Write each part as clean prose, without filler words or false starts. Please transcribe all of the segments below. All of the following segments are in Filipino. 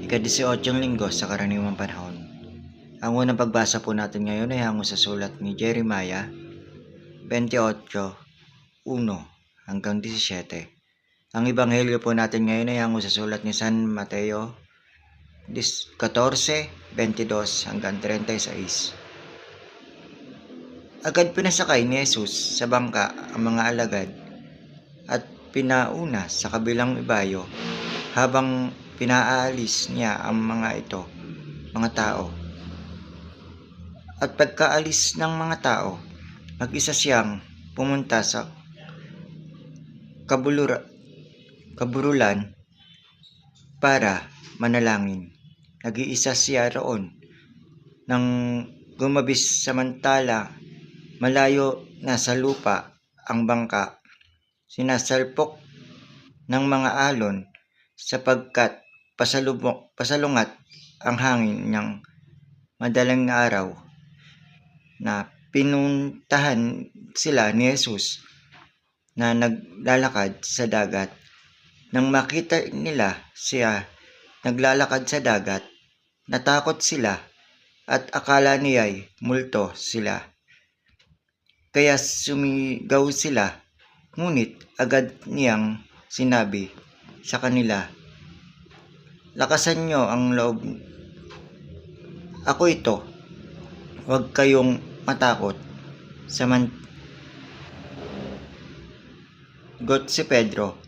Ika-18 linggo sa karaniwang panahon. Ang unang pagbasa po natin ngayon ay hango sa sulat ni Jeremiah 28:1 hanggang 17. Ang ebanghelyo po natin ngayon ay hango sa sulat ni San Mateo 14:22 hanggang 36. Agad pinasakay ni Jesus sa bangka ang mga alagad at pinauna sa kabilang ibayo habang pinaalis niya ang mga tao. At pagkaalis ng mga tao, mag-isa siyang pumunta sa kaburulan para manalangin. Nag-iisa siya roon nang gumabis samantala malayo na sa lupa ang bangka. Sinasalpok ng mga alon sapagkat pasalungat ang hangin ng madaling araw na pinuntahan sila ni Jesus na naglalakad sa dagat. Nang makita nila siya naglalakad sa dagat, natakot sila at akala niya'y multo sila. Kaya sumigaw sila, ngunit agad niyang sinabi sa kanila, "Lakasan niyo ang loob. Ako ito, huwag kayong matakot." Samangot si Pedro,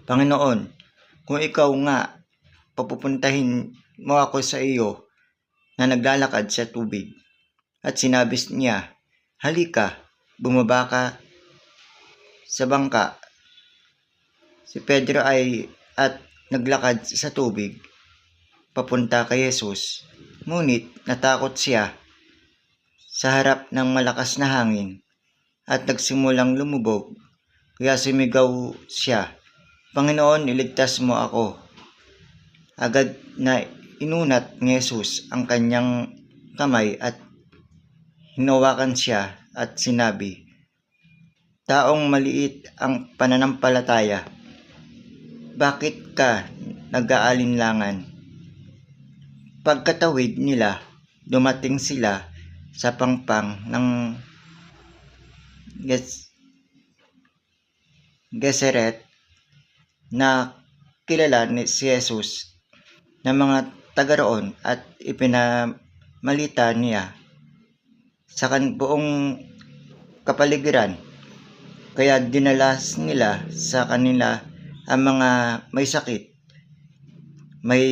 "Panginoon, kung ikaw nga, papupuntahin mo ako sa iyo na naglalakad sa tubig." At sinabi niya, "Halika, bumaba ka sa bangka." Si Pedro at naglakad sa tubig papunta kay Jesus, ngunit natakot siya sa harap ng malakas na hangin at nagsimulang lumubog. Kaya sumigaw siya, "Panginoon, iligtas mo ako." Agad na inunat ni Jesus ang kanyang kamay at hinawakan siya at sinabi, "Taong maliit ang pananampalataya, bakit ka nag-aalinlangan?" Pagkatawid nila, dumating sila sa pangpang ng Genesaret na kilala ni si Jesus ng mga taga roon at ipinamalita niya sa buong kapaligiran. Kaya dinala nila sa kanila ang mga may sakit, may